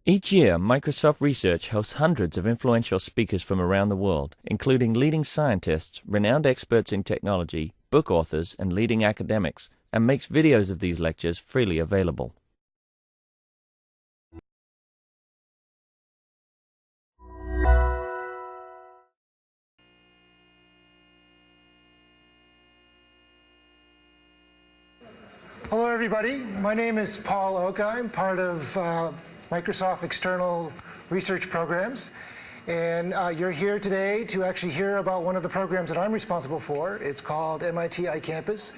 Each year, Microsoft Research hosts hundreds of influential speakers from around the world, including leading scientists, renowned experts in technology, book authors, and leading academics, and makes videos of these lectures freely available. Hello, everybody. My name is Paul Oka. I'm part of Microsoft External Research Programs. And you're here today to actually hear about one of the programs that I'm responsible for. It's called MIT iCampus.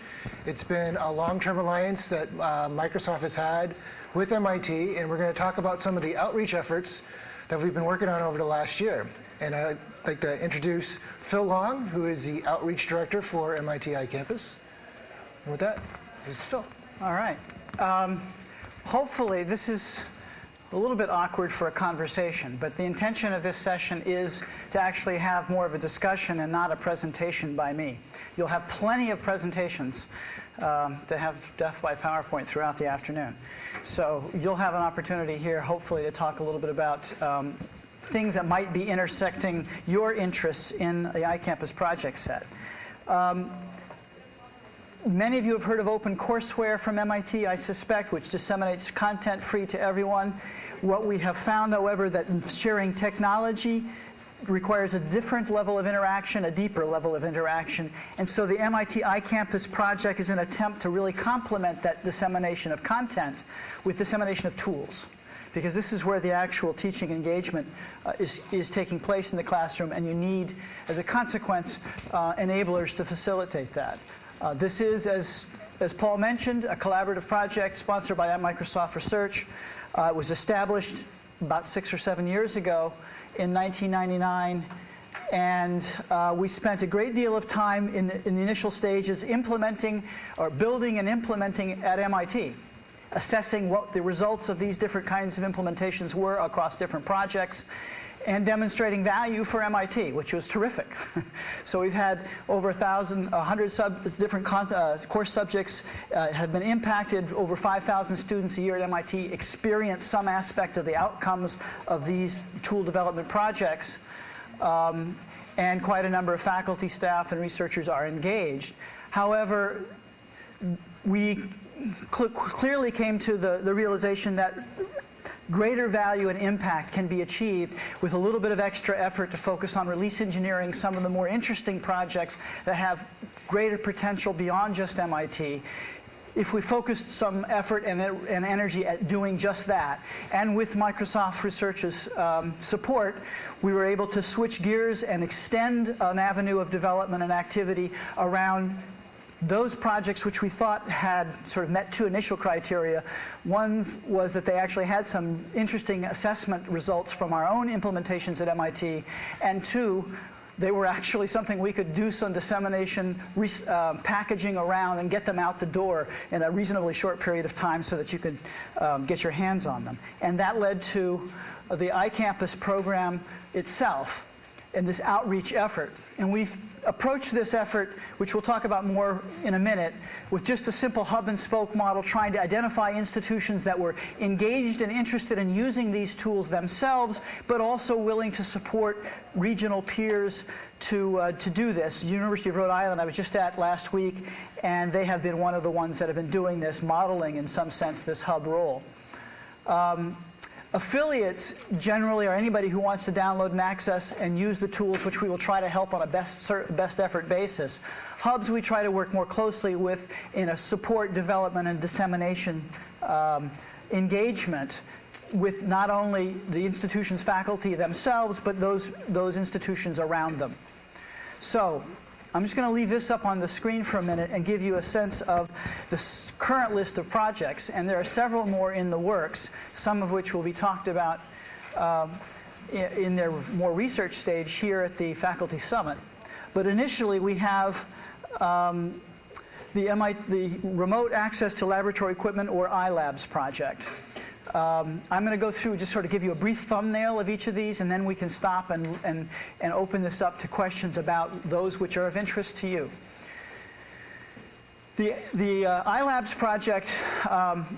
It's been a long-term alliance that Microsoft has had with MIT, and we're going to talk about some of the outreach efforts that we've been working on over the last year. And I'd like to introduce Phil Long, who is the Outreach Director for MIT iCampus. And with that, this is Phil. All right. Hopefully, this is a little bit awkward for a conversation, but the intention of this session is to actually have more of a discussion and not a presentation by me. You'll have plenty of presentations to have death by PowerPoint throughout the afternoon. So you'll have an opportunity here, hopefully, to talk a little bit about things that might be intersecting your interests in the iCampus project set. Many of you have heard of OpenCourseWare from MIT, I suspect, which disseminates content free to everyone. What we have found, however, that sharing technology requires a different level of interaction, a deeper level of interaction. And so the MIT iCampus project is an attempt to really complement that dissemination of content with dissemination of tools, because this is where the actual teaching engagement is taking place in the classroom, and you need, as a consequence, enablers to facilitate that. This is, as Paul mentioned, a collaborative project sponsored by Microsoft Research. It was established about 6 or 7 years ago in 1999, and we spent a great deal of time in the initial stages implementing or building and implementing at MIT, assessing what the results of these different kinds of implementations were across different projects, and demonstrating value for MIT, which was terrific. So we've had over 100 different course subjects have been impacted. Over 5,000 students a year at MIT experience some aspect of the outcomes of these tool development projects. And quite a number of faculty, staff, and researchers are engaged. However, we clearly came to the realization that greater value and impact can be achieved with a little bit of extra effort to focus on release engineering, some of the more interesting projects that have greater potential beyond just MIT. If we focused some effort and energy at doing just that, and with Microsoft Research's support, we were able to switch gears and extend an avenue of development and activity around those projects which we thought had sort of met two initial criteria. One was that they actually had some interesting assessment results from our own implementations at MIT, and two, they were actually something we could do some dissemination, packaging around and get them out the door in a reasonably short period of time so that you could get your hands on them. And that led to the iCampus program itself and this outreach effort. And we've approached this effort, which we'll talk about more in a minute, with just a simple hub and spoke model, trying to identify institutions that were engaged and interested in using these tools themselves, but also willing to support regional peers to do this. University of Rhode Island, I was just at last week, and they have been one of the ones that have been doing this, modeling in some sense this hub role. Affiliates generally are anybody who wants to download and access and use the tools, which we will try to help on a best effort basis. Hubs we try to work more closely with in a support, development, and dissemination engagement with not only the institution's faculty themselves, but those institutions around them. So I'm just going to leave this up on the screen for a minute and give you a sense of the current list of projects. And there are several more in the works, some of which will be talked about in their more research stage here at the Faculty Summit. But initially, we have the Remote Access to Laboratory Equipment, or EyeLabs project. I'm going to go through, just sort of give you a brief thumbnail of each of these, and then we can stop and open this up to questions about those which are of interest to you. The EyeLabs project,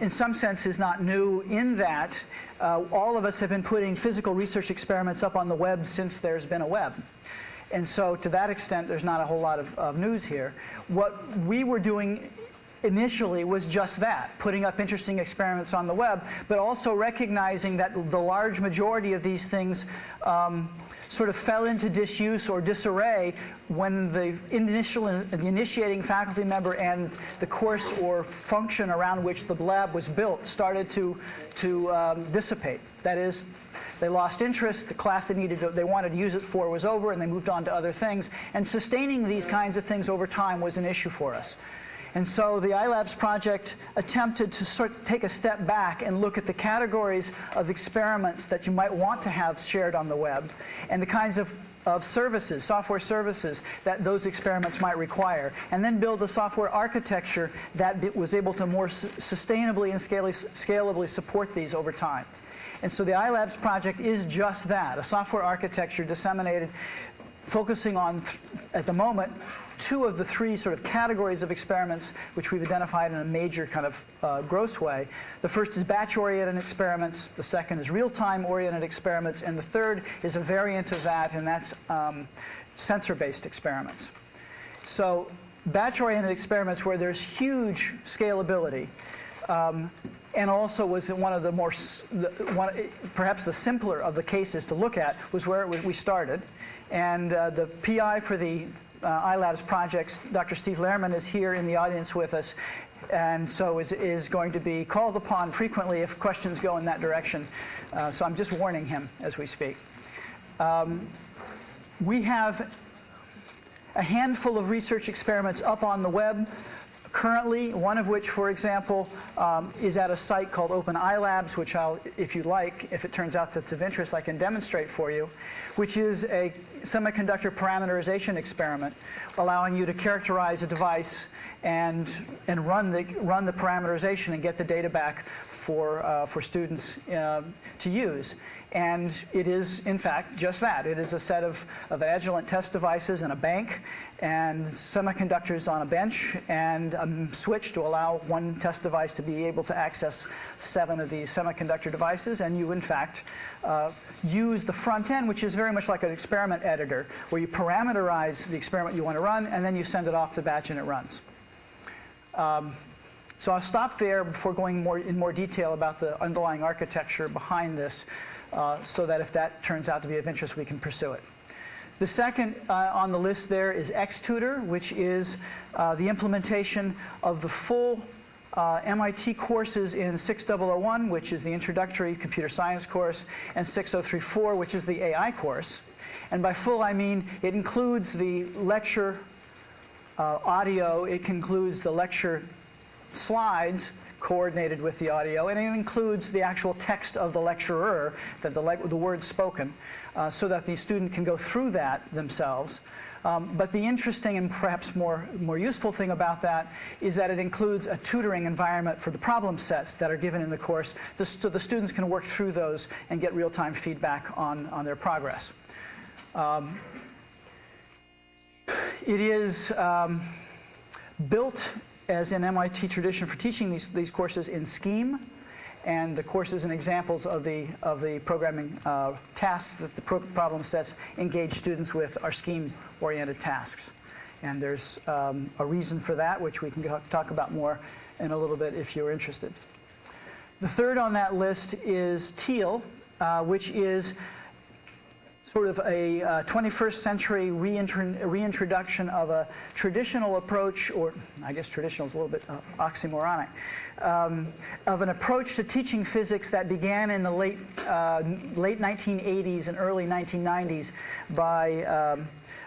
in some sense, is not new in that all of us have been putting physical research experiments up on the web since there's been a web. And so to that extent, there's not a whole lot of news here. What we were doing initially was just that, putting up interesting experiments on the web, but also recognizing that the large majority of these things sort of fell into disuse or disarray when the initiating faculty member and the course or function around which the lab was built started to dissipate. That is, they lost interest, the class they wanted to use it for was over, and they moved on to other things. And sustaining these kinds of things over time was an issue for us. And so the EyeLabs project attempted to sort of take a step back and look at the categories of experiments that you might want to have shared on the web and the kinds of services, software services, that those experiments might require, and then build a software architecture that was able to more sustainably and scalably support these over time. And so the EyeLabs project is just that, a software architecture disseminated, focusing on, at the moment, 2 of the 3 sort of categories of experiments which we've identified in a major kind of gross way. The first is batch-oriented experiments, the second is real-time oriented experiments, and the third is a variant of that, and that's sensor-based experiments. So batch-oriented experiments where there's huge scalability, and also was one of the more, perhaps the simpler of the cases to look at, was where we started. And the PI for the EyeLabs projects, Dr. Steve Lehrman, is here in the audience with us, and so is going to be called upon frequently if questions go in that direction. So I'm just warning him as we speak. We have a handful of research experiments up on the web currently, one of which, for example, is at a site called EyeLabs, which I'll, if you like, if it turns out that's of interest, I can demonstrate for you, which is a semiconductor parameterization experiment allowing you to characterize a device and run the parameterization and get the data back for students to use. And it is, in fact, just that. It is a set of Agilent test devices in a bank and semiconductors on a bench and a switch to allow one test device to be able to access 7 of these semiconductor devices. And you, in fact, use the front end, which is very much like an experiment editor, where you parameterize the experiment you want to run, and then you send it off to batch and it runs. So I'll stop there before going in more detail about the underlying architecture behind this, so that if that turns out to be of interest, we can pursue it. The second on the list there is XTutor, which is the implementation of the full MIT courses in 6001, which is the introductory computer science course, and 6034, which is the AI course. And by full, I mean it includes the lecture audio, it includes the lecture slides coordinated with the audio, and it includes the actual text of the lecturer, the words spoken, so that the student can go through that themselves. But the interesting and perhaps more useful thing about that is that it includes a tutoring environment for the problem sets that are given in the course, so the students can work through those and get real-time feedback on their progress. It is built as an MIT tradition for teaching these courses in Scheme, and the courses and examples of the programming tasks that the problem sets engage students with are scheme-oriented tasks. And there's a reason for that, which we can talk about more in a little bit if you're interested. The third on that list is Teal, which is sort of a 21st century reintroduction of a traditional approach, or I guess traditional is a little bit oxymoronic, of an approach to teaching physics that began in the late 1980s and early 1990s by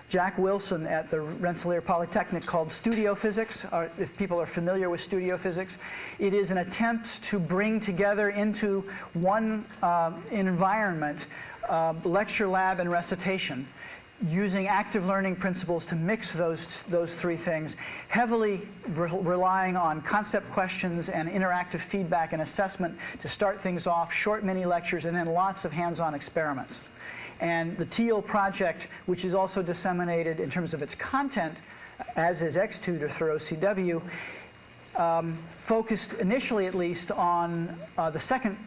Jack Wilson at the Rensselaer Polytechnic, called studio physics. If people are familiar with studio physics, it is an attempt to bring together into one environment lecture, lab, and recitation, using active learning principles to mix those 3 things, heavily relying on concept questions and interactive feedback and assessment to start things off, short mini lectures, and then lots of hands-on experiments. And the Teal project, which is also disseminated in terms of its content, as is XTutor through OCW, focused initially at least on the second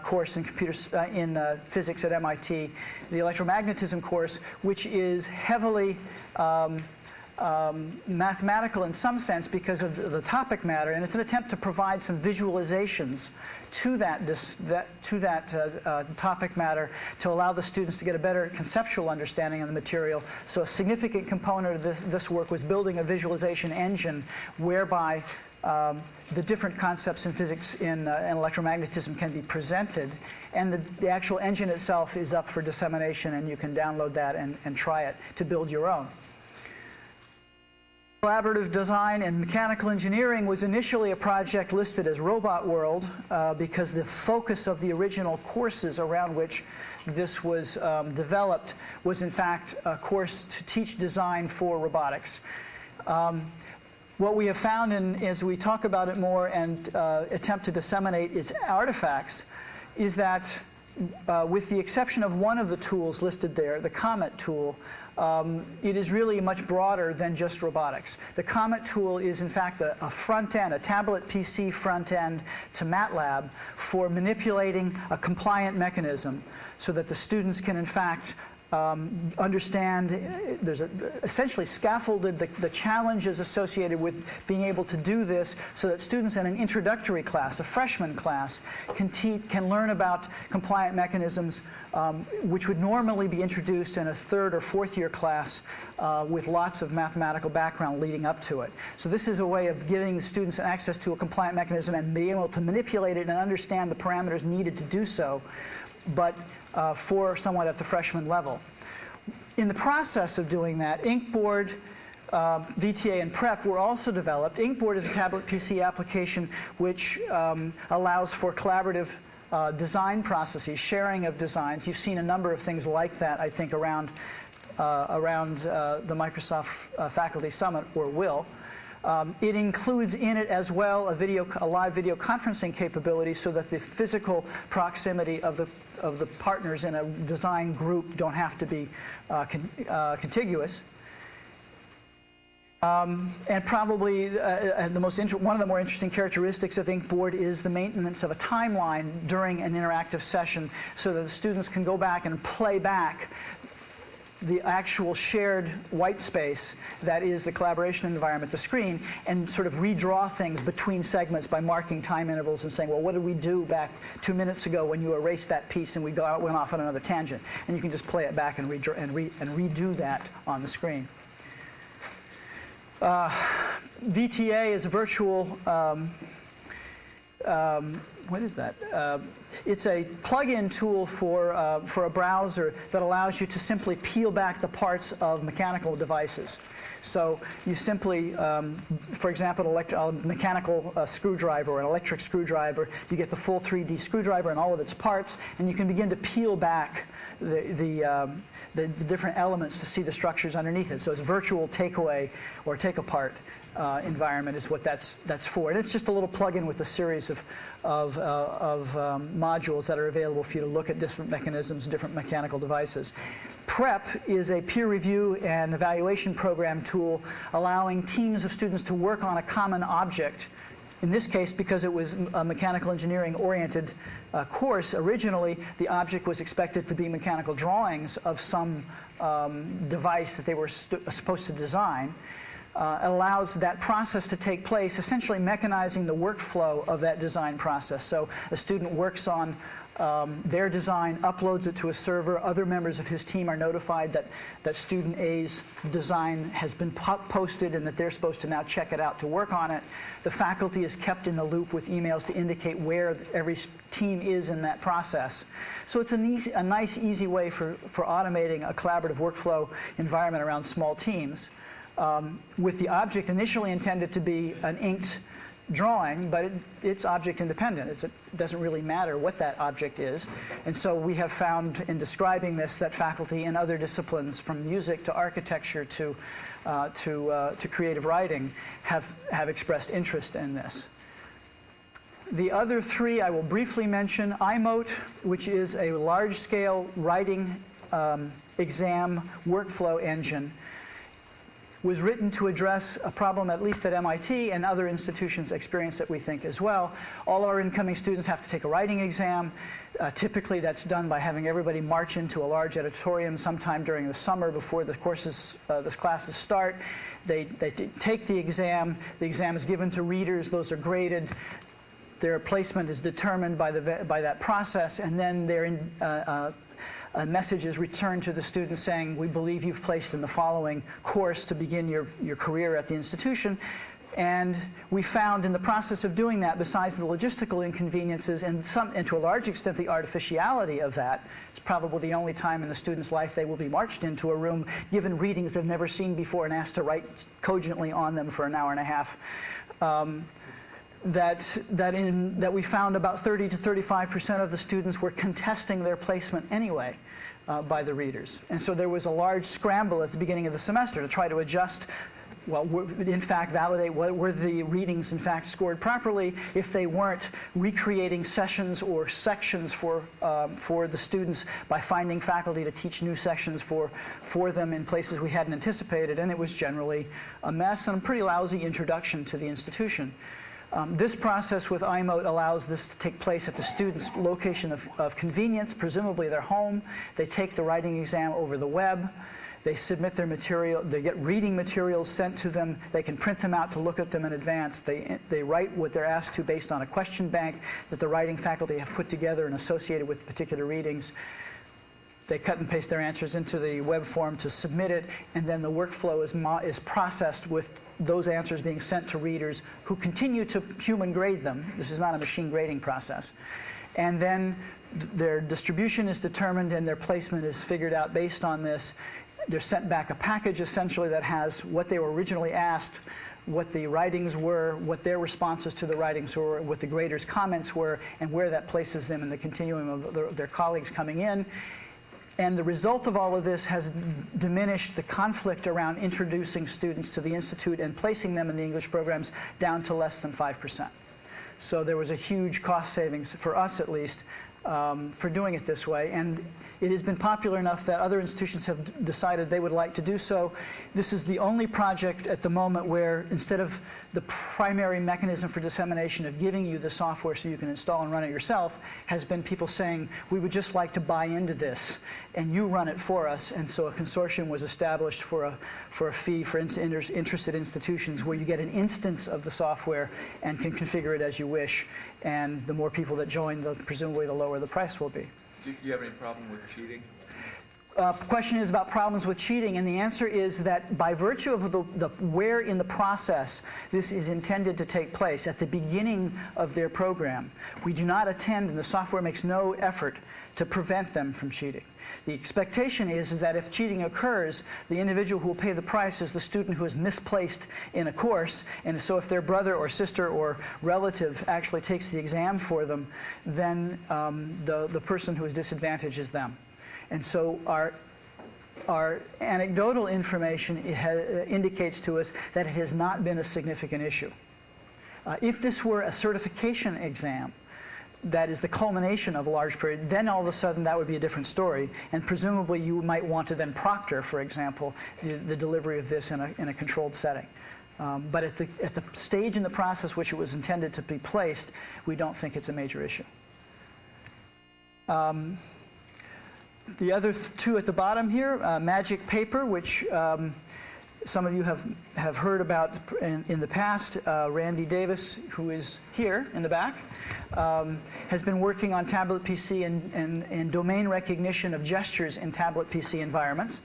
course in physics at MIT, the electromagnetism course, which is heavily mathematical in some sense because of the topic matter, and it's an attempt to provide some visualizations to that topic matter to allow the students to get a better conceptual understanding of the material. So a significant component of this work was building a visualization engine whereby the different concepts in physics and electromagnetism can be presented, and the actual engine itself is up for dissemination, and you can download that and try it to build your own. Collaborative design and mechanical engineering was initially a project listed as Robot World because the focus of the original courses around which this was developed was in fact a course to teach design for robotics. What we have found, as we talk about it more and attempt to disseminate its artifacts, is that with the exception of one of the tools listed there, the Comet tool, it is really much broader than just robotics. The Comet tool is in fact a front end, a tablet PC front end to MATLAB for manipulating a compliant mechanism so that the students can in fact understand, there's essentially scaffolded the challenges associated with being able to do this so that students in an introductory class, a freshman class, can learn about compliant mechanisms which would normally be introduced in a third or fourth year class with lots of mathematical background leading up to it. So this is a way of giving the students access to a compliant mechanism and being able to manipulate it and understand the parameters needed to do so, but for someone at the freshman level. In the process of doing that, Inkboard, VTA, and PrEP were also developed. Inkboard is a tablet PC application which allows for collaborative design processes, sharing of designs. You've seen a number of things like that, I think, around the Microsoft Faculty Summit, or will. It includes in it as well a live video conferencing capability so that the physical proximity of the partners in a design group don't have to be contiguous. And probably one of the more interesting characteristics of Inkboard is the maintenance of a timeline during an interactive session so that the students can go back and play back the actual shared white space that is the collaboration environment, the screen, and sort of redraw things between segments by marking time intervals and saying, well, what did we do back 2 minutes ago when you erased that piece and we went off on another tangent? And you can just play it back and redo that on the screen. VTA is a virtual, what is that? It's a plug-in tool for a browser that allows you to simply peel back the parts of mechanical devices. So you simply, for example, a mechanical screwdriver or an electric screwdriver, you get the full 3D screwdriver and all of its parts, and you can begin to peel back the different elements to see the structures underneath it. So it's virtual takeaway or take-apart environment is what that's for. And it's just a little plug-in with a series of modules that are available for you to look at different mechanisms, different mechanical devices. PrEP is a peer review and evaluation program tool allowing teams of students to work on a common object. In this case, because it was a mechanical engineering oriented course, originally the object was expected to be mechanical drawings of some device that they were supposed to design. Allows that process to take place, essentially mechanizing the workflow of that design process. So a student works on their design, uploads it to a server. Other members of his team are notified that student A's design has been posted and that they're supposed to now check it out to work on it. The faculty is kept in the loop with emails to indicate where every team is in that process. So it's a nice, easy way for automating a collaborative workflow environment around small teams. With the object initially intended to be an inked drawing, but it's object independent. It doesn't really matter what that object is. And so we have found in describing this that faculty in other disciplines, from music to architecture to creative writing, have expressed interest in this. The other three I will briefly mention. Imode, which is a large-scale writing exam workflow engine. was written to address a problem, at least at MIT and other institutions experience it, we think, as well. All our incoming students have to take a writing exam. Typically, that's done by having everybody march into a large auditorium sometime during the summer before the classes start. They take the exam. The exam is given to readers. Those are graded. Their placement is determined by that process, and then a message is returned to the student saying, we believe you've placed in the following course to begin your career at the institution. And we found in the process of doing that, besides the logistical inconveniences and to a large extent the artificiality of that, it's probably the only time in the student's life they will be marched into a room, given readings they've never seen before and asked to write cogently on them for an hour and a half. That we found about 30 to 35% of the students were contesting their placement anyway by the readers. And so there was a large scramble at the beginning of the semester to try to adjust, well, in fact, validate were the readings in fact scored properly. If they weren't, recreating sessions or sections for the students by finding faculty to teach new sections for them in places we hadn't anticipated. And it was generally a mess and a pretty lousy introduction to the institution. This process with Imode allows this to take place at the student's location of convenience, presumably their home. They take the writing exam over the web. They submit their material. They get reading materials sent to them. They can print them out to look at them in advance. They write what they're asked to based on a question bank that the writing faculty have put together and associated with particular readings. They cut and paste their answers into the web form to submit it, and then the workflow is processed with those answers being sent to readers who continue to human grade them. This is not a machine grading process. And then their distribution is determined and their placement is figured out based on this. They're sent back a package essentially that has what they were originally asked, what the writings were, what their responses to the writings were, what the graders' comments were, and where that places them in the continuum of their colleagues coming in. And the result of all of this has diminished the conflict around introducing students to the Institute and placing them in the English programs down to less than 5%. So there was a huge cost savings, for us at least, for doing it this way. And it has been popular enough that other institutions have decided they would like to do so. This is the only project at the moment where, instead of the primary mechanism for dissemination of giving you the software so you can install and run it yourself, has been people saying, we would just like to buy into this, and you run it for us. And so a consortium was established for a fee for interested institutions, where you get an instance of the software and can configure it as you wish. And the more people that join, presumably the lower the price will be. Do you have any problem with cheating? The question is about problems with cheating, and the answer is that by virtue of the where in the process this is intended to take place, at the beginning of their program, we do not attend, and the software makes no effort to prevent them from cheating. The expectation is that if cheating occurs, the individual who will pay the price is the student who is misplaced in a course, and so if their brother or sister or relative actually takes the exam for them, then the person who is disadvantaged is them. And so our anecdotal information indicates to us that it has not been a significant issue. If this were a certification exam, that is the culmination of a large period, then all of a sudden that would be a different story. And presumably you might want to then proctor, for example, the delivery of this in a controlled setting. But at the stage in the process which it was intended to be placed, we don't think it's a major issue. The other two at the bottom here, Magic Paper, which some of you have heard about in the past. Randy Davis, who is here in the back, has been working on tablet PC and domain recognition of gestures in tablet PC environments.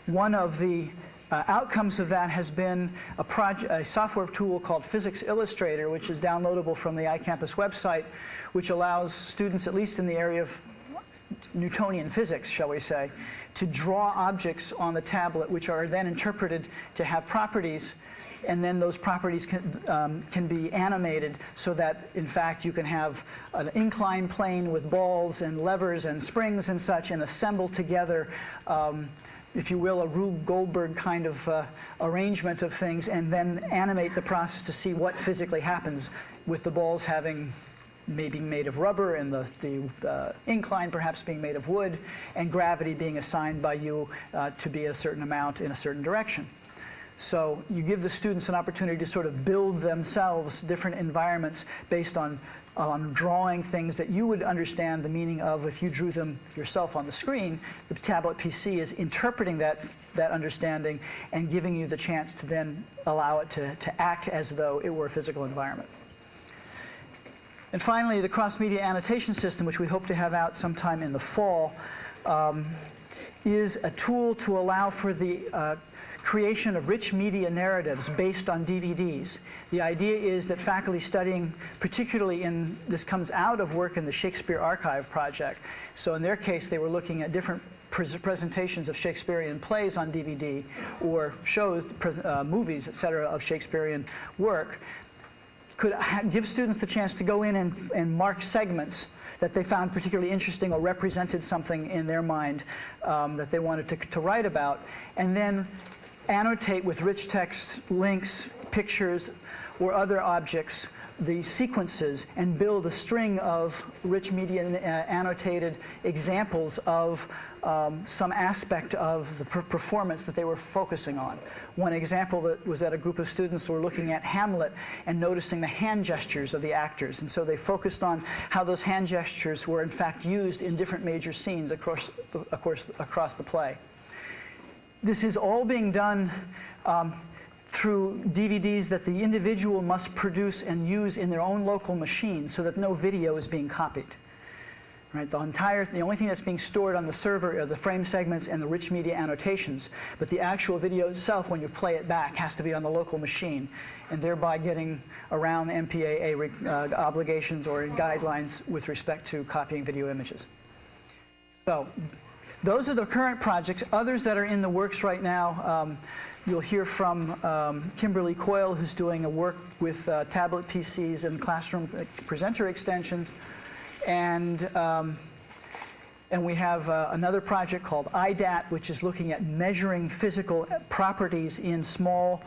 One of the outcomes of that has been a software tool called Physics Illustrator, which is downloadable from the iCampus website, which allows students, at least in the area of Newtonian physics, shall we say, to draw objects on the tablet, which are then interpreted to have properties, and then those properties can be animated so that, in fact, you can have an inclined plane with balls and levers and springs and such, and assemble together, if you will, a Rube Goldberg kind of arrangement of things, and then animate the process to see what physically happens with the balls having maybe made of rubber, and the incline perhaps being made of wood, and gravity being assigned by you to be a certain amount in a certain direction. So you give the students an opportunity to sort of build themselves different environments based on drawing things that you would understand the meaning of if you drew them yourself on the screen. The tablet PC is interpreting that understanding and giving you the chance to then allow it to act as though it were a physical environment. And finally, the cross-media annotation system, which we hope to have out sometime in the fall, is a tool to allow for the creation of rich media narratives based on DVDs. The idea is that faculty studying, particularly this comes out of work in the Shakespeare Archive project. So in their case, they were looking at different presentations of Shakespearean plays on DVD or shows, movies, etc., of Shakespearean work. Could give students the chance to go in and mark segments that they found particularly interesting or represented something in their mind that they wanted to write about, and then annotate with rich text, links, pictures, or other objects the sequences and build a string of rich media annotated examples of some aspect of the performance that they were focusing on. One example that was that a group of students were looking at Hamlet and noticing the hand gestures of the actors, and so they focused on how those hand gestures were in fact used in different major scenes across the play. This is all being done through DVDs that the individual must produce and use in their own local machine so that no video is being copied. Right? The only thing that's being stored on the server are the frame segments and the rich media annotations, but the actual video itself, when you play it back, has to be on the local machine, and thereby getting around the MPAA obligations or guidelines with respect to copying video images. So those are the current projects. Others that are in the works right now, you'll hear from Kimberly Coyle, who's doing a work with tablet PCs and classroom presenter extensions. And we have another project called IDAT, which is looking at measuring physical properties in small,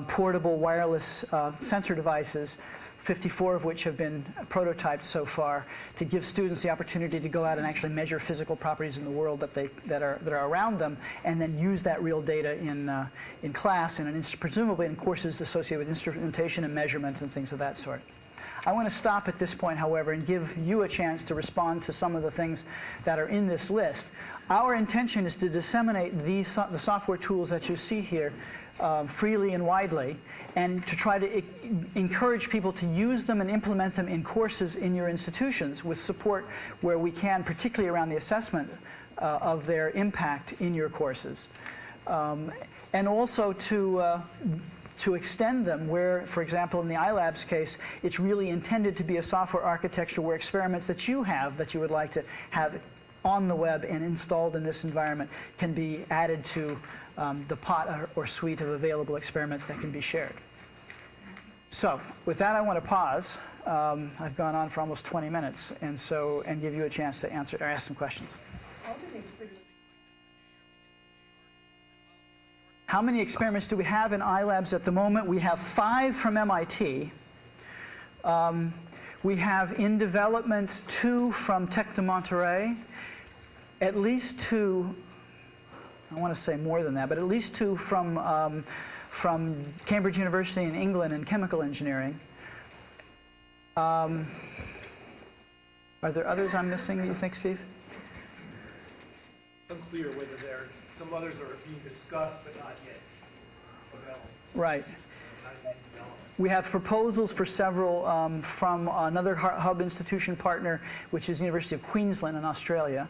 portable wireless sensor devices, 54 of which have been prototyped so far, to give students the opportunity to go out and actually measure physical properties in the world that are around them, and then use that real data in class and presumably in courses associated with instrumentation and measurement and things of that sort. I want to stop at this point, however, and give you a chance to respond to some of the things that are in this list. Our intention is to disseminate the software tools that you see here freely and widely, and to try to encourage people to use them and implement them in courses in your institutions with support where we can, particularly around the assessment of their impact in your courses. And also to extend them where, for example, in the EyeLabs case, it's really intended to be a software architecture where experiments that you would like to have on the web and installed in this environment can be added to the pot or suite of available experiments that can be shared. So with that, I want to pause. I've gone on for almost 20 minutes, and give you a chance to answer or ask some questions. How many experiments do we have in EyeLabs at the moment? We have 5 from MIT. We have in development 2 from Tech de Monterey, at least 2, I want to say more than that, but at least 2 from Cambridge University in England in chemical engineering. Are there others I'm missing that you think, Steve? It's unclear whether some others are being discussed but not yet available. Right. We have proposals for several from another hub institution partner, which is the University of Queensland in Australia.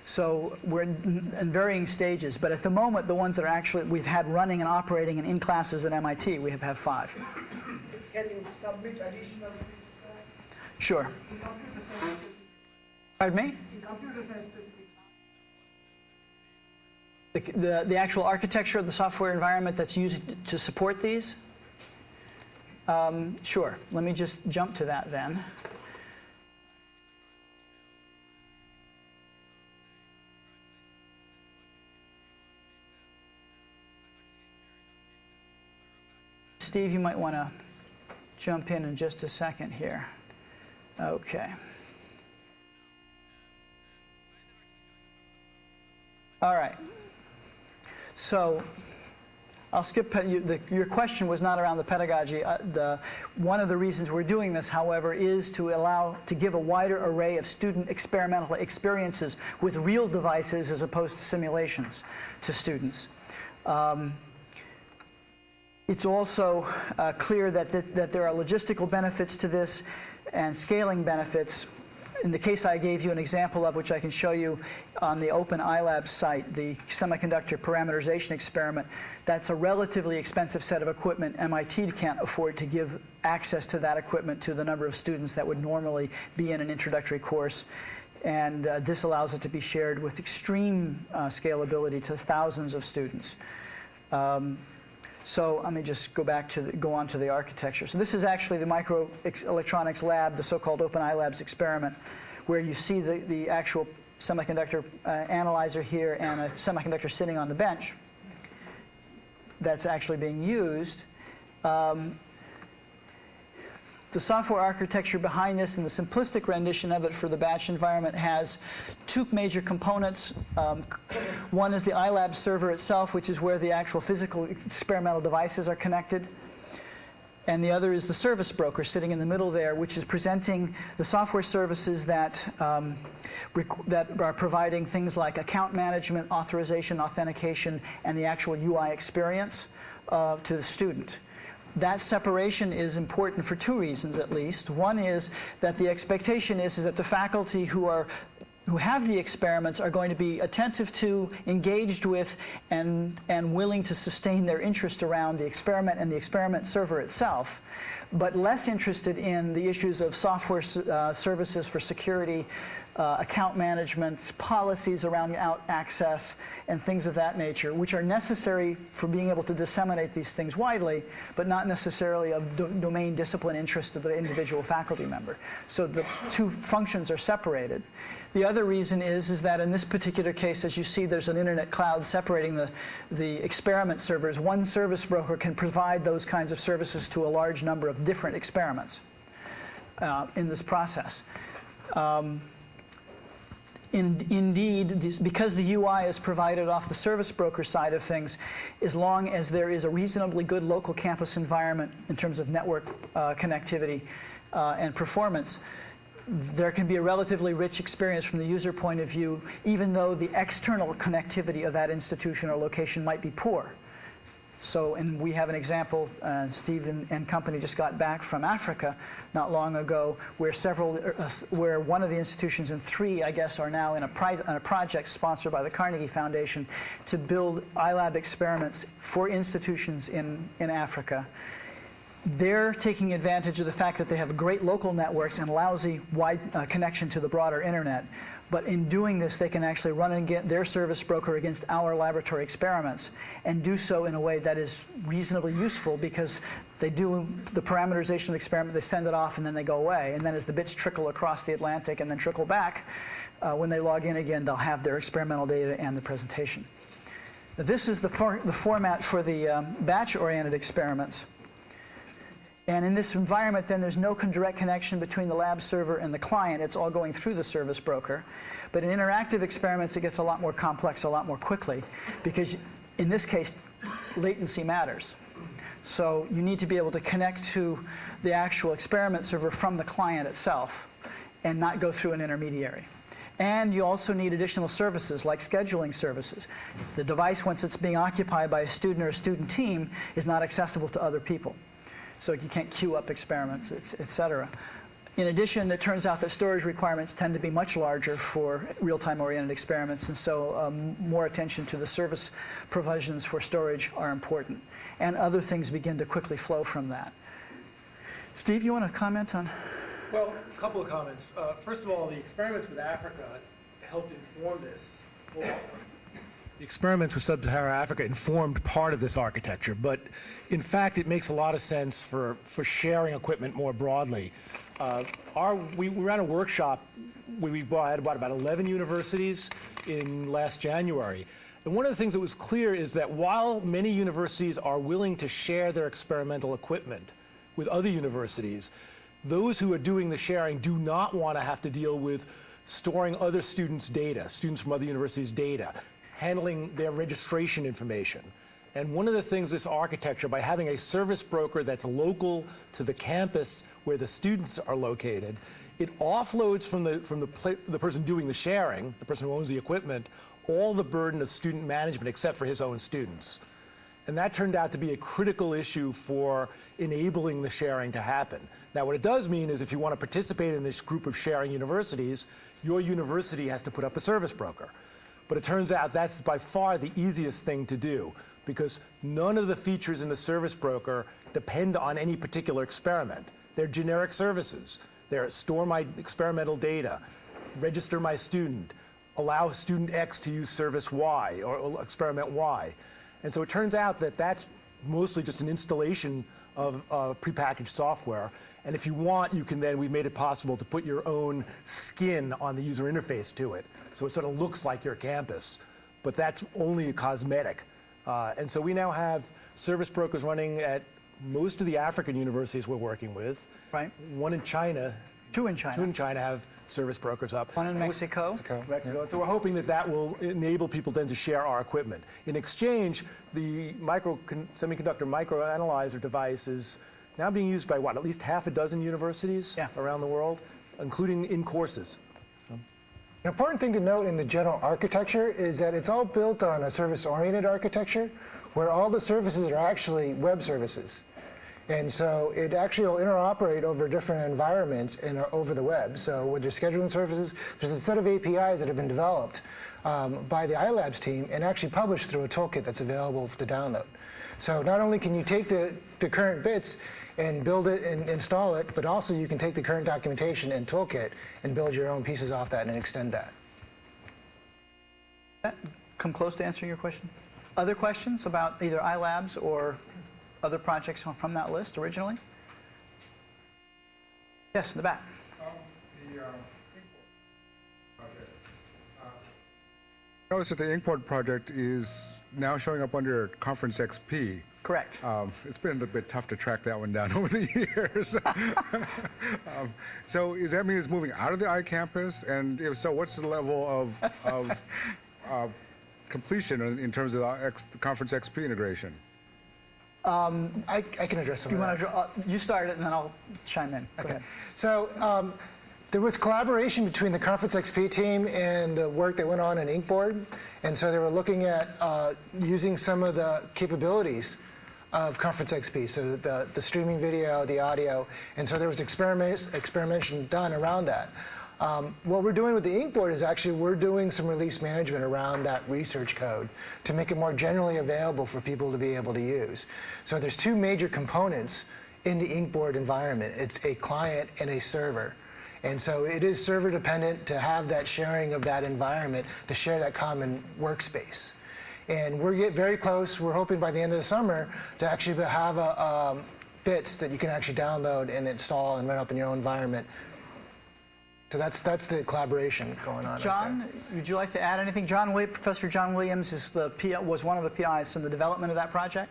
So we're in varying stages, but at the moment, the ones that are actually we've had running and operating and in classes at MIT, we have 5. Can you submit additional? Sure. In computer science, Pardon me? in computer science specific. The actual architecture of the software environment that's used to support these? Sure. Let me just jump to that then. Steve, you might want to jump in just a second here. Okay. All right. So I'll skip. Your question was not around the pedagogy. One of the reasons we're doing this, however, is to give a wider array of student experimental experiences with real devices as opposed to simulations to students. It's also clear that there are logistical benefits to this and scaling benefits. In the case I gave you an example of, which I can show you on the open EyeLabs site, the semiconductor parameterization experiment, that's a relatively expensive set of equipment. MIT can't afford to give access to that equipment to the number of students that would normally be in an introductory course. And this allows it to be shared with extreme scalability to thousands of students. So let me just go on to the architecture. So this is actually the microelectronics lab, the so-called Open EyeLabs experiment, where you see the actual semiconductor analyzer here and a semiconductor sitting on the bench that's actually being used. The software architecture behind this and the simplistic rendition of it for the batch environment has two major components. One is the EyeLabs server itself, which is where the actual physical experimental devices are connected. And the other is the service broker sitting in the middle there, which is presenting the software services that are providing things like account management, authorization, authentication, and the actual UI experience to the student. That separation is important for two reasons, at least. One is that the expectation is that the faculty who have the experiments are going to be attentive to, engaged with, and willing to sustain their interest around the experiment and the experiment server itself, but less interested in the issues of software services for security, account management, policies around access, and things of that nature, which are necessary for being able to disseminate these things widely, but not necessarily of domain discipline interest of the individual faculty member. So the two functions are separated. The other reason is that in this particular case, as you see, there's an internet cloud separating the experiment servers. One service broker can provide those kinds of services to a large number of different experiments in this process. Indeed, because the UI is provided off the service broker side of things, as long as there is a reasonably good local campus environment in terms of network connectivity and performance, there can be a relatively rich experience from the user point of view, even though the external connectivity of that institution or location might be poor. So, and we have an example, Steve and company just got back from Africa not long ago, where where one of the institutions and three, I guess, are now in a project sponsored by the Carnegie Foundation to build iLab experiments for institutions in Africa. They're taking advantage of the fact that they have great local networks and lousy wide connection to the broader internet. But in doing this, they can actually run their service broker against our laboratory experiments and do so in a way that is reasonably useful, because they do the parameterization of the experiment, they send it off, and then they go away. And then as the bits trickle across the Atlantic and then trickle back, when they log in again, they'll have their experimental data and the presentation. Now, this is the format for the batch-oriented experiments. And in this environment, then, there's no direct connection between the lab server and the client. It's all going through the service broker. But in interactive experiments, it gets a lot more complex a lot more quickly, because in this case, latency matters. So you need to be able to connect to the actual experiment server from the client itself and not go through an intermediary. And you also need additional services like scheduling services. The device, once it's being occupied by a student or a student team, is not accessible to other people. So you can't queue up experiments, et cetera. In addition, it turns out that storage requirements tend to be much larger for real-time oriented experiments, and so more attention to the service provisions for storage are important. And other things begin to quickly flow from that. Steve, you want to comment on? Well, a couple of comments. First of all, the experiments with Africa helped inform this. Well, the experiments with Sub-Saharan Africa informed part of this architecture, but in fact, it makes a lot of sense for sharing equipment more broadly. We ran a workshop where we had about 11 universities in last January. And one of the things that was clear is that while many universities are willing to share their experimental equipment with other universities, those who are doing the sharing do not want to have to deal with storing other students' data, students from other universities' data, handling their registration information. And one of the things this architecture, by having a service broker that's local to the campus where the students are located, it offloads from the person doing the sharing, the person who owns the equipment, all the burden of student management except for his own students. And that turned out to be a critical issue for enabling the sharing to happen. Now, what it does mean is if you want to participate in this group of sharing universities, your university has to put up a service broker. But it turns out that's by far the easiest thing to do, because none of the features in the service broker depend on any particular experiment. They're generic services. They're store my experimental data, register my student, allow student X to use service Y or experiment Y. And so it turns out that that's mostly just an installation of prepackaged software. And if you want, you can then, we've made it possible to put your own skin on the user interface to it. So it sort of looks like your campus, but that's only a cosmetic. And so we now have service brokers running at most of the African universities we're working with. Right. One in China. Two in China. Two in China have service brokers up. One in Mexico. Mexico. So we're hoping that that will enable people then to share our equipment. In exchange, the semiconductor microanalyzer device is now being used by, what, at least half a dozen universities around the world, including in courses. So. An important thing to note in the general architecture is that it's all built on a service-oriented architecture where all the services are actually web services. And so it actually will interoperate over different environments and over the web. So with their scheduling services, there's a set of APIs that have been developed by the EyeLabs team and actually published through a toolkit that's available to download. So not only can you take the current bits and build it and install it, but also you can take the current documentation and toolkit and build your own pieces off that and extend that. That come close to answering your question? Other questions about either EyeLabs or other projects from that list originally? Yes, in the back. The Inkport project. Notice that the Inkport project is now showing up under Conference XP. Correct. It's been a little bit tough to track that one down over the years. So does that mean it's moving out of the iCampus? And if so, what's the level of completion in terms of the Conference XP integration? I can address some of that. You start it and then I'll chime in. Go ahead. So there was collaboration between the Conference XP team and the work that went on in Inkboard. And so they were looking at using some of the capabilities of Conference XP, so the streaming video, the audio. And so there was experimentation done around that. What we're doing with the Inkboard is actually we're doing some release management around that research code to make it more generally available for people to be able to use. So there's two major components in the Inkboard environment. It's a client and a server. And so it is server dependent to have that sharing of that environment, to share that common workspace. And we're getting very close. We're hoping by the end of the summer to actually have bits that you can actually download and install and run up in your own environment. So that's the collaboration going on. John, right would you like to add anything? Professor John Williams was one of the PIs in the development of that project.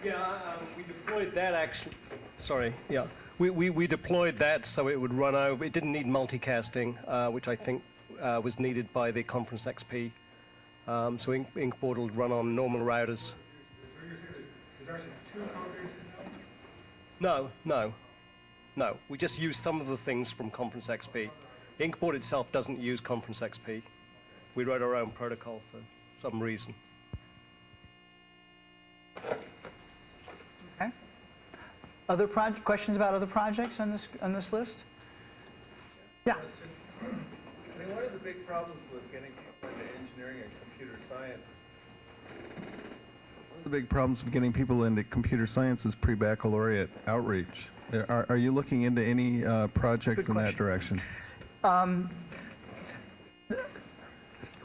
Yeah, we deployed that actually. Sorry, yeah. We deployed that so it would run over. It didn't need multicasting, which I think was needed by the Conference XP. So Inkboard will run on normal routers. So you're saying there's actually two code bases now? No. We just use some of the things from Conference XP. Inkboard itself doesn't use Conference XP. We wrote our own protocol for some reason. Okay. Other questions about other projects on this list? Yeah. I mean, one of the big problems with getting people into engineering and computer science. One of the big problems with getting people into computer science is pre-baccalaureate outreach. Are you looking into any projects in that direction?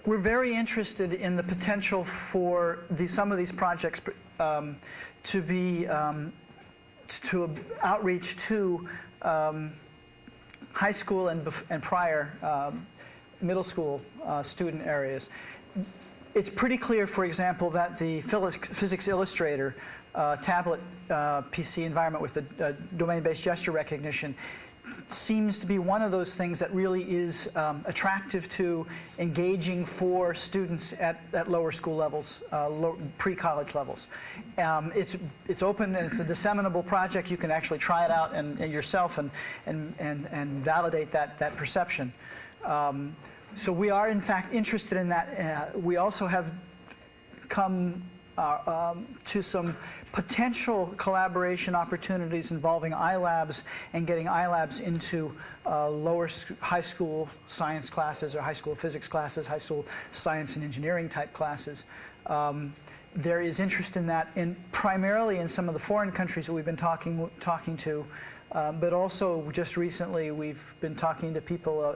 We're very interested in the potential for some of these projects to be to outreach to high school and prior middle school student areas. It's pretty clear, for example, that the Physics Illustrator tablet PC environment with the domain-based gesture recognition seems to be one of those things that really is attractive to engaging for students at lower school levels, pre-college levels. It's open and it's a disseminable project. You can actually try it out and yourself and validate that perception. So we are in fact interested in that. We also have come to some potential collaboration opportunities involving iLabs and getting iLabs into high school science classes or high school physics classes, high school science and engineering type classes. There is interest in that primarily in some of the foreign countries that we've been talking to, but also just recently we've been talking to people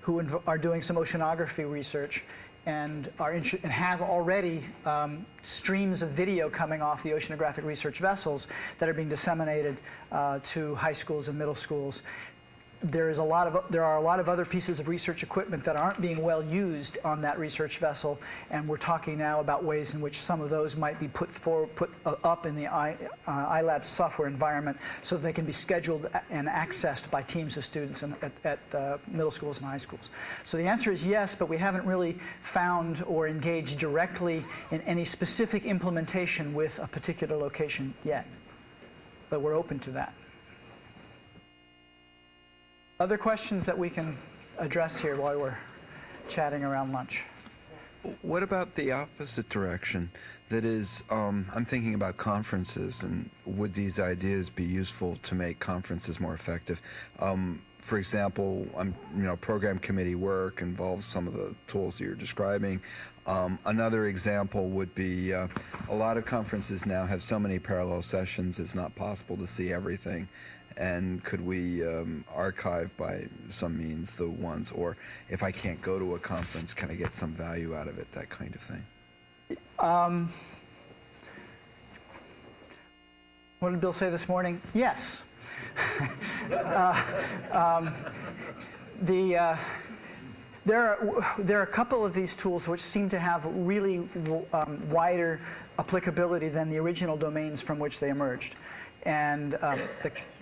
who are doing some oceanography research and have already streams of video coming off the oceanographic research vessels that are being disseminated to high schools and middle schools. There are a lot of other pieces of research equipment that aren't being well used on that research vessel, and we're talking now about ways in which some of those might be put up in the EyeLabs software environment so that they can be scheduled and accessed by teams of students at middle schools and high schools. So the answer is yes, but we haven't really found or engaged directly in any specific implementation with a particular location yet, but we're open to that. Other questions that we can address here while we're chatting around lunch? What about the opposite direction? That is, I'm thinking about conferences, and would these ideas be useful to make conferences more effective? For example, program committee work involves some of the tools that you're describing. Another example would be a lot of conferences now have so many parallel sessions, it's not possible to see everything. And could we archive by some means the ones, or if I can't go to a conference, can I get some value out of it, that kind of thing? What did Bill say this morning? Yes. There are a couple of these tools which seem to have really wider applicability than the original domains from which they emerged. And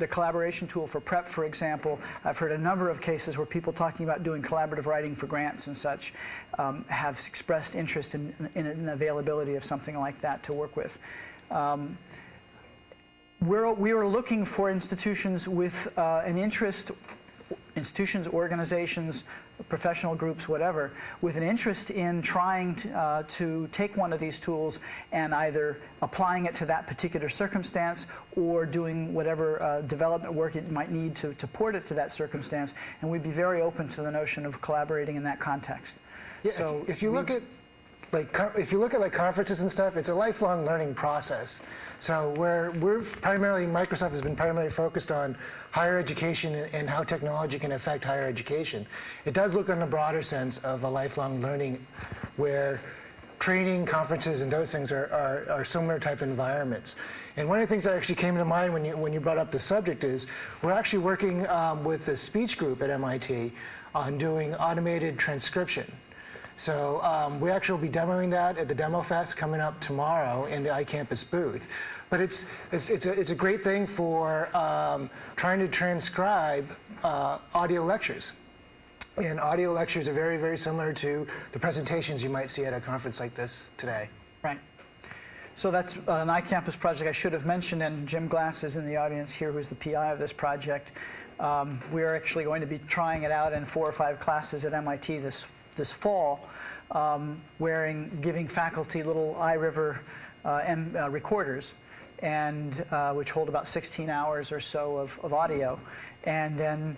the collaboration tool for prep, for example, I've heard a number of cases where people talking about doing collaborative writing for grants and such have expressed interest in the availability of something like that to work with. We were looking for institutions with an interest, institutions, organizations, professional groups, whatever, with an interest in trying to take one of these tools and either applying it to that particular circumstance or doing whatever development work it might need to port it to that circumstance. And we'd be very open to the notion of collaborating in that context. Yeah, so if you look at conferences and stuff, it's a lifelong learning process. So we're primarily, Microsoft has been primarily focused on higher education and how technology can affect higher education. It does look on a broader sense of a lifelong learning where training, conferences, and those things are similar type environments. And one of the things that actually came to mind when you brought up the subject is we're actually working with the speech group at MIT on doing automated transcription. So we actually will be demoing that at the Demo Fest coming up tomorrow in the iCampus booth. But it's a great thing for trying to transcribe audio lectures. And audio lectures are very, very similar to the presentations you might see at a conference like this today. Right. So that's an iCampus project I should have mentioned, and Jim Glass is in the audience here, who's the PI of this project. We are actually going to be trying it out in 4 or 5 classes at MIT this fall, giving faculty little iRiver recorders, and which hold about 16 hours or so of audio, and then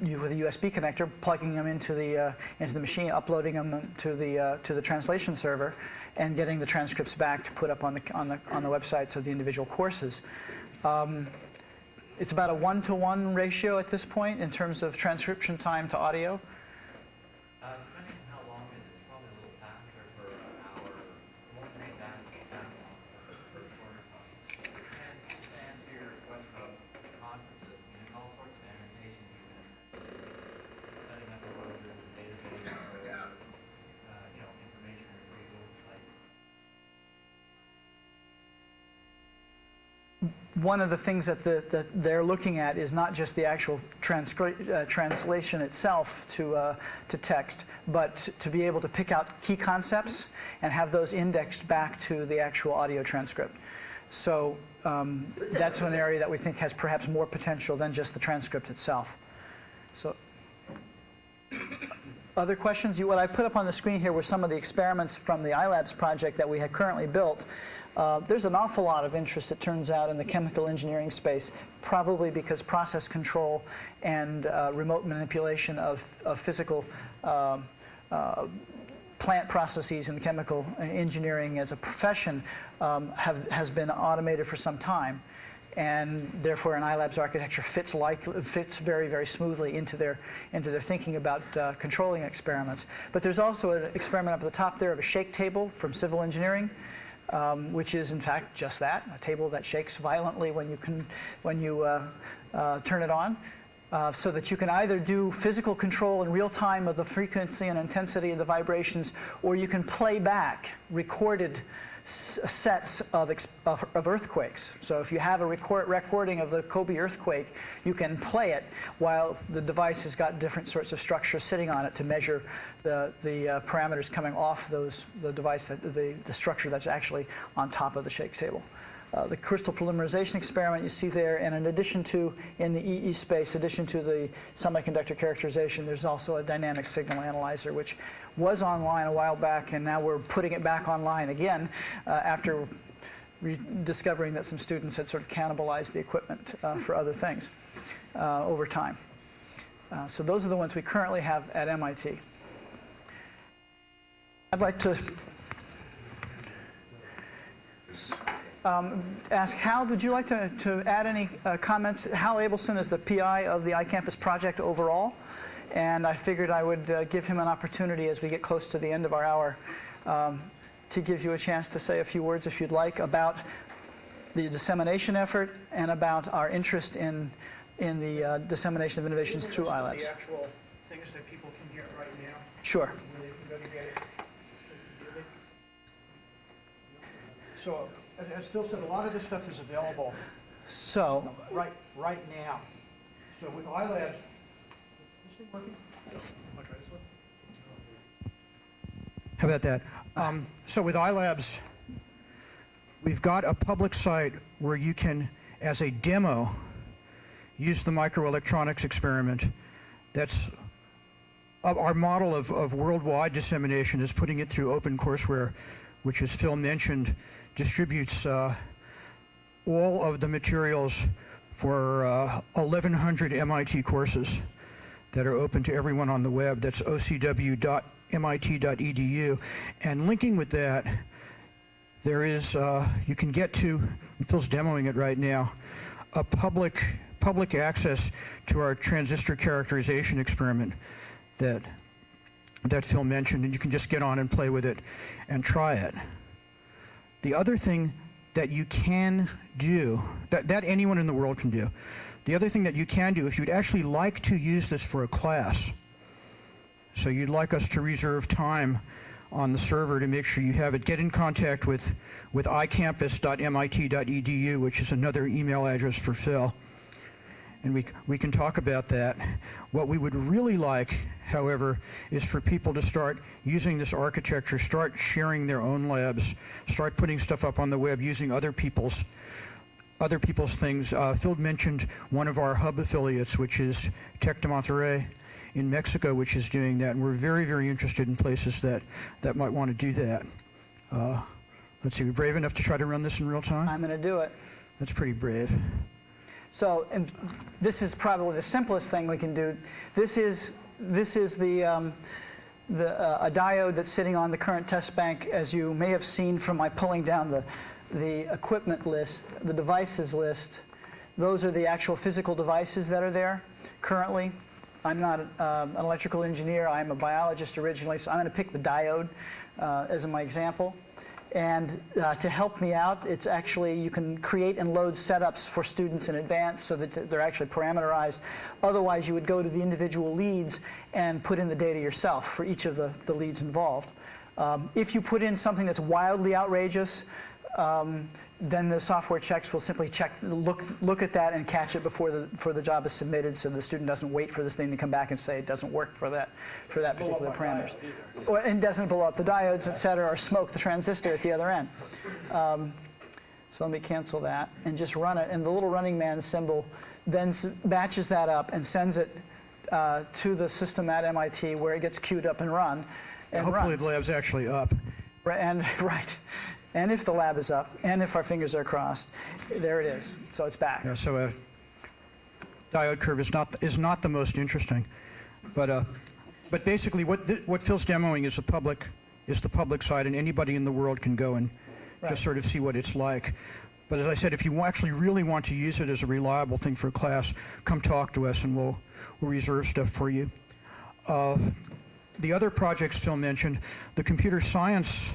with a USB connector, plugging them into the machine, uploading them to the translation server, and getting the transcripts back to put up on the websites of the individual courses. It's about a 1-to-1 ratio at this point in terms of transcription time to audio. Depending on how long it is, it's probably a little faster for an hour. It won't take that long for shorter conferences. And to answer your question about conferences, there's all sorts of annotation even in this. Setting up a browser, database, or information retrieval. one of the things that they're looking at is not just the actual translation itself to text, but to be able to pick out key concepts and have those indexed back to the actual audio transcript. So that's one area that we think has perhaps more potential than just the transcript itself. So, other questions? What I put up on the screen here were some of the experiments from the EyeLabs project that we had currently built. There's an awful lot of interest, it turns out, in the chemical engineering space, probably because process control and remote manipulation of physical plant processes in chemical engineering as a profession has been automated for some time. And therefore, an EyeLabs architecture fits very, very smoothly into their thinking about controlling experiments. But there's also an experiment up at the top there of a shake table from civil engineering, which is in fact just that, a table that shakes violently when you turn it on, so that you can either do physical control in real time of the frequency and intensity of the vibrations, or you can play back recorded sets of earthquakes. So if you have a recording of the Kobe earthquake, you can play it while the device has got different sorts of structures sitting on it to measure the parameters coming off the device, the structure that's actually on top of the shake table. The crystal polymerization experiment you see there, and in addition to, in the EE space, in addition to the semiconductor characterization, there's also a dynamic signal analyzer, which was online a while back, and now we're putting it back online again after discovering that some students had sort of cannibalized the equipment for other things over time. So those are the ones we currently have at MIT. I'd like to ask Hal, would you like to add any comments? Hal Abelson is the PI of the iCampus project overall, and I figured I would give him an opportunity as we get close to the end of our hour to give you a chance to say a few words, if you'd like, about the dissemination effort and about our interest in the dissemination of innovations through EyeLabs. The actual things that people can get right now. Sure. Where they can go to get it. So, as Phil said, a lot of this stuff is available. So, right now. So with EyeLabs, is this thing working? How about that? So with EyeLabs, we've got a public site where you can, as a demo, use the microelectronics experiment. That's our model of worldwide dissemination is putting it through OpenCourseWare, which, as Phil mentioned, distributes all of the materials for 1,100 MIT courses that are open to everyone on the web. That's ocw.mit.edu. And linking with that, there is, you can get to, Phil's demoing it right now, a public access to our transistor characterization experiment that Phil mentioned, and you can just get on and play with it and try it. The other thing that you can do, that anyone in the world can do, the other thing that you can do, if you'd actually like to use this for a class, so you'd like us to reserve time on the server to make sure you have it, get in contact with iCampus.mit.edu, which is another email address for Phil, and we can talk about that. What we would really like, however, is for people to start using this architecture, start sharing their own labs, start putting stuff up on the web using other people's things. Phil mentioned one of our hub affiliates, which is Tec de Monterrey in Mexico, which is doing that, and we're very, very interested in places that might want to do that. Let's see, we're brave enough to try to run this in real time? I'm going to do it. That's pretty brave. So, and this is probably the simplest thing we can do. This is a diode that's sitting on the current test bank, as you may have seen from my pulling down the equipment list, the devices list. Those are the actual physical devices that are there currently. I'm not an electrical engineer. I'm a biologist originally, so I'm going to pick the diode as my example. And to help me out, it's actually, you can create and load setups for students in advance so that they're actually parameterized. Otherwise, you would go to the individual leads and put in the data yourself for each of the leads involved. If you put in something that's wildly outrageous, then the software checks will simply look at that and catch it before the job is submitted, so the student doesn't wait for this thing to come back and say it doesn't work for that particular parameters. And doesn't blow up the diodes, et cetera, or smoke the transistor at the other end. So let me cancel that and just run it. And the little running man symbol then batches that up and sends it to the system at MIT where it gets queued up and run. And hopefully runs. the lab's actually up. Right. And if the lab is up, and if our fingers are crossed, there it is. So it's back. Yeah, so a diode curve is not the most interesting, but basically what Phil's demoing is the public side, and anybody in the world can go and just sort of see what it's like. But as I said, if you actually really want to use it as a reliable thing for a class, come talk to us and we'll reserve stuff for you. The other projects Phil mentioned, the computer science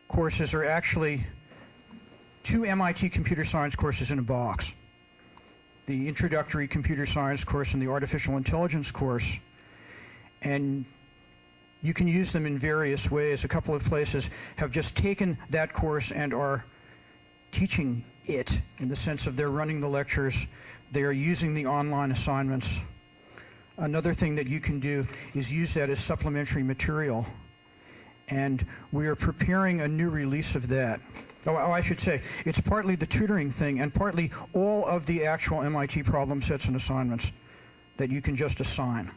courses are actually 2 MIT computer science courses in a box. The introductory computer science course and the artificial intelligence course. And you can use them in various ways. A couple of places have just taken that course and are teaching it in the sense of they're running the lectures, they are using the online assignments. Another thing that you can do is use that as supplementary material. And we are preparing a new release of that. Oh, I should say, it's partly the tutoring thing and partly all of the actual MIT problem sets and assignments that you can just assign.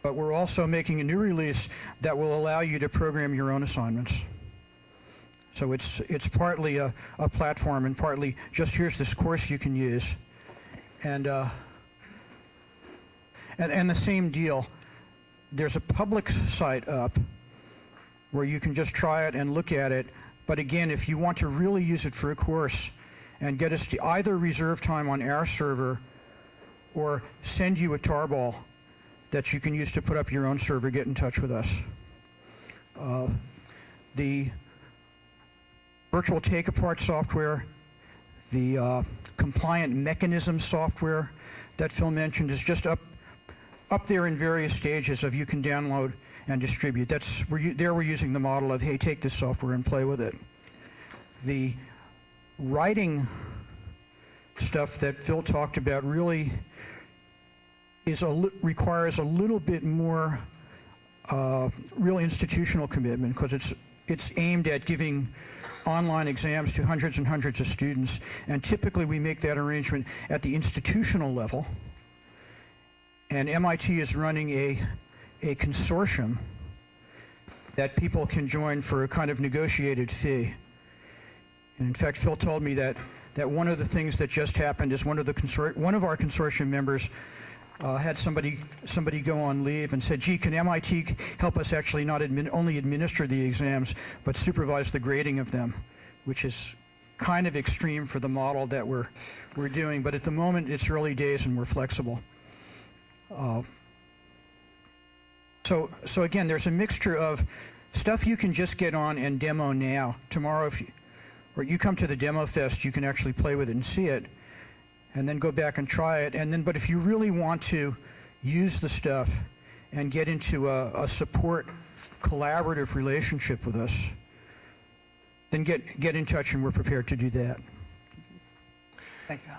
But we're also making a new release that will allow you to program your own assignments. So it's partly a platform and partly just here's this course you can use. And the same deal, there's a public site up where you can just try it and look at it. But again, if you want to really use it for a course and get us to either reserve time on our server or send you a tarball that you can use to put up your own server, get in touch with us. The virtual take-apart software, the compliant mechanism software that Phil mentioned is just up there in various stages of you can download and distribute. There we're using the model of, hey, take this software and play with it. The writing stuff that Phil talked about really requires a little bit more real institutional commitment because it's aimed at giving online exams to hundreds and hundreds of students, and typically we make that arrangement at the institutional level. And MIT is running a consortium that people can join for a kind of negotiated fee. And in fact, Phil told me that one of the things that just happened is one of our consortium members had somebody go on leave and said, gee, can MIT help us actually not only administer the exams, but supervise the grading of them, which is kind of extreme for the model that we're doing. But at the moment, it's early days and we're flexible. So again, there's a mixture of stuff you can just get on and demo now. Tomorrow, or you come to the demo fest, you can actually play with it and see it, and then go back and try it. But if you really want to use the stuff and get into a support collaborative relationship with us, then get in touch and we're prepared to do that. Thank you.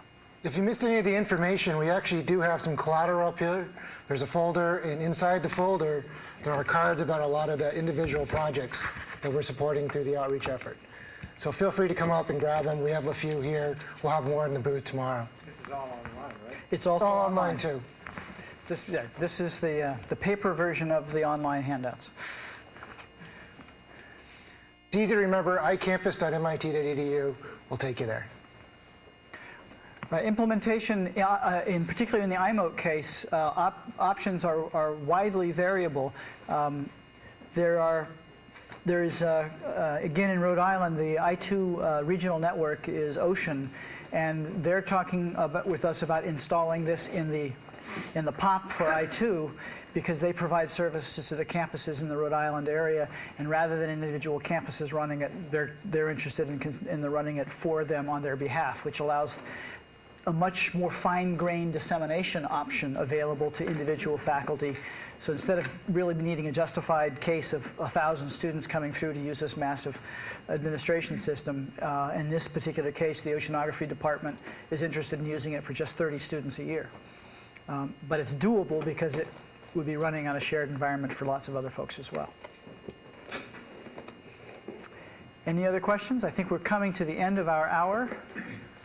If you missed any of the information, we actually do have some collateral up here. There's a folder, and inside the folder, there are cards about a lot of the individual projects that we're supporting through the outreach effort. So feel free to come up and grab them. We have a few here. We'll have more in the booth tomorrow. This is all online, right? It's also all online too. This is the paper version of the online handouts. It's easy to remember, iCampus.mit.edu will take you there. Implementation, in particular in the Imode case, options are widely variable. There is again in Rhode Island, the I2 regional network is Ocean, and they're talking with us about installing this in the POP for I2 because they provide services to the campuses in the Rhode Island area, and rather than individual campuses running it, they're interested in running it for them on their behalf, which allows a much more fine-grained dissemination option available to individual faculty. So instead of really needing a justified case of 1,000 students coming through to use this massive administration system, in this particular case, the oceanography department is interested in using it for just 30 students a year. But it's doable because it would be running on a shared environment for lots of other folks as well. Any other questions? I think we're coming to the end of our hour.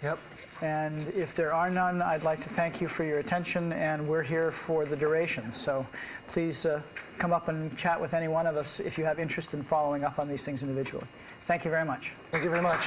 Yep. And if there are none, I'd like to thank you for your attention, and we're here for the duration. So please come up and chat with any one of us if you have interest in following up on these things individually. Thank you very much. Thank you very much.